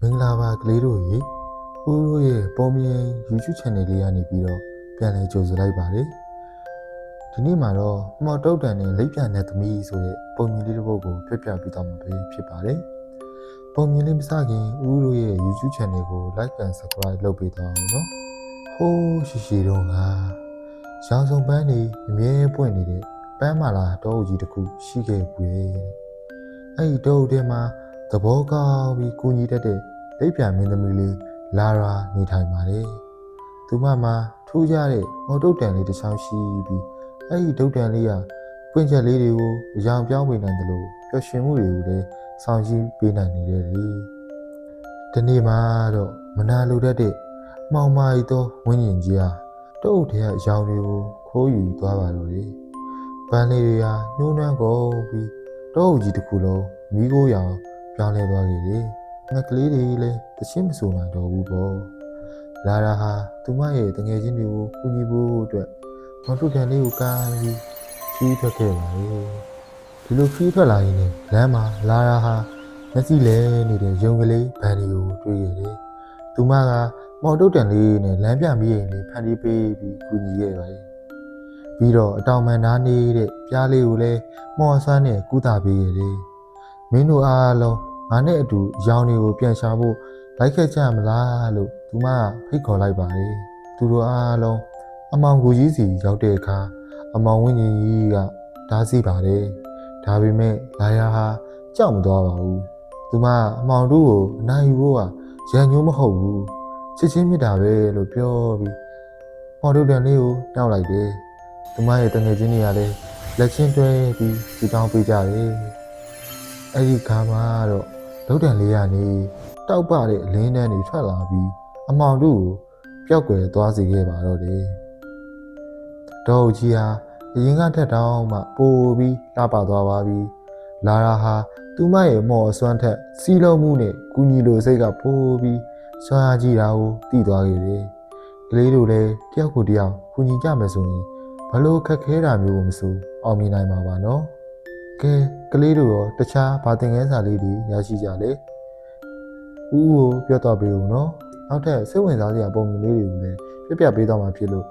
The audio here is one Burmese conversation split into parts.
င်္ဂလာပါကလေးတို့ရေဦးတို့ရဲ့ပေါ်မြင် YouTube channel လေးကနေပြီးတော့ပြန်လည်ကြိုဆိုလိုက်ပါတယ်ဒီနေ့မှာတော့မှော်တုတ်တန်နဲ့လိပ်ပြန်တဲ့သမီးဆိုတဲ့ပုံမြင်လေးတစ်ပုဒ်ကိုပြပြပေးသွားမှာပဲဖြစ်ပါတယ်ပုံမြင်လေးမစခင်ဦးတို့ရဲ့ YouTube channel ကို like and subscribe လုပ်ပေးသွားအောင်နော်ဟိုးရှိတော့ငါရောင်စုံပန်းနေအမြဲပွင့်နေတဲ့ပန်းမာလာတောအုပ်ကြီးတစ်ခုရှိခဲ့ဘူးရဲ့အဲ့ဒီတောအုပ်ထဲမှာသဘောကောင်းပြီးကူညီတတ်တဲ့လိပ်ပြန်မင်းသမီးလေးလာရာနေထိုင်ပါတယ်။သူမမှာထူးခြားတဲ့မော်တုတ်တန်လေးတစ်ချောင်းရှိပြီးအဲ့ဒီတုတ်တန်လေးကပွင့်ချက်လေးတွေကိုအယောင်ပြောင်းပေးနိုင်တယ်လို့ပျော်ရွှင်မှုတွေကိုလည်းဆောင်ကြည့်ပေးနိုင်နေတယ်လေ။ဒီနေ့မှာတော့မနာလိုတတ်တဲ့မှောင်မာရီသောဝင်းကျင်ကြီးဟာတုတ်ထဲကအယောင်တွေကိုခိုးယူသွားပါတော့တယ်။ပန်းလေးတွေဟာညှိုးနှမ်းကုန်ပြီးတောအုပ်ကြီးတစ်ခုလုံးမီးခိုးရောင်ပြောင်းလဲသွားခဲ့တယ်။ငါကလေးတွေလည်းတချင်းမဆိုနိုင်တော့ဘူးပေါ့။လာရာဟာသူမရဲ့တငယ်ချင်းတွေကိုကူညီဖို့အတွက်မော်တုတ်တန်လေးကိုကားပြီးခီးထွက်ခဲ့ပါလေ။ဒီလိုခီးထွက်လာရင်လည်းလမ်းမှာလာရာဟာမျက်စိလဲနေတဲ့ရုံကလေးဗန်ဒီကိုတွေ့ခဲ့တယ်။သူမကမော်တုတ်တန်လေးနဲ့လမ်းပြမိရင်လေးဖန်တီးပေးပြီးကူညီခဲ့ပါလေ။ပြီးတော့အတောင်ပံနားနေတဲ့ပြားလေးကိုလည်းမော်ဆန်းနဲ့ကူးတာပေးခဲ့တယ်။မင်းတို့အားလုံးငါနဲ့အတူရောင်တွေကိုပြန်ရှာဖို့လိုက်ခဲ့ကြမလားလို့သူမဖိတ်ခေါ်လိုက်ပါတယ်သူတို့အားလုံးအမောင်ကိုကြီးစီရောက်တဲ့အခါအမောင်ဝင်းကြီးကဓာတ်စီပါတယ်ဒါပေမဲ့လာရာဟာကြောက်မသွားပါဘူးသူမအမောင်တို့ကိုအနိုင်ယူဖို့ကရန်ညိုးမဟုတ်ဘူးချစ်ချင်းမြတ်တာပဲလို့ပြောပြီးမော်ဒိုတန်လေးကိုတောက်လိုက်တယ်သူမရဲ့တငယ်ချင်းတွေကလည်းလက်ချင်းတွဲပြီးစီတောင်းပေးကြတယ်အဲ့ဒီခါမှာတော့ဒုတ်တန်လေးကနေတောက်ပတဲ့အလင်းတန်းတွေထွက်လာပြီးအမောင်တို့ကိုပျောက်ကွယ်သွားစေခဲ့ပါတော့တယ်။ဒေါ်ကြီးဟာအရင်ကထက်တောင်မှပိုပြီးလှပသွားပါပြီ။လာရာဟာသူမရဲ့မော်အစွမ်းထက်စီးလုံးမှုနဲ့ကူညီလိုစိတ်ကပိုပြီးစွမ်းအားကြီးတာကိုသိသွားခဲ့တယ်။ကလေးတို့လည်းတယောက်ကိုတယောက်ကူညီကြမယ်ဆိုရင်ဘလို့ခက်ခဲတာမျိုးမဆိုအောင်မြင်နိုင်မှာပါနော်။ကဲကလေးတို့ရောတခြားဘာသင်ခန်းစာလေးတွေရရှိကြလဲဦးကိုပြောတော့ပေးဦးနော်နောက်ထပ်စိတ်ဝင်စားစရာပုံမြင်လေးတွေကိုလည်းပြပြပေးတော့မှာဖြစ်လို့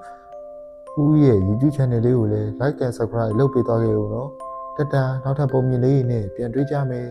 ဦးရဲ့ YouTube channel လေးကိုလည်း like and subscribe လုပ်ပေးသွားခဲ့ဦးနော်တတနောက်ထပ်ပုံမြင်လေးတွေနဲ့ပြန်တွေ့ကြမယ်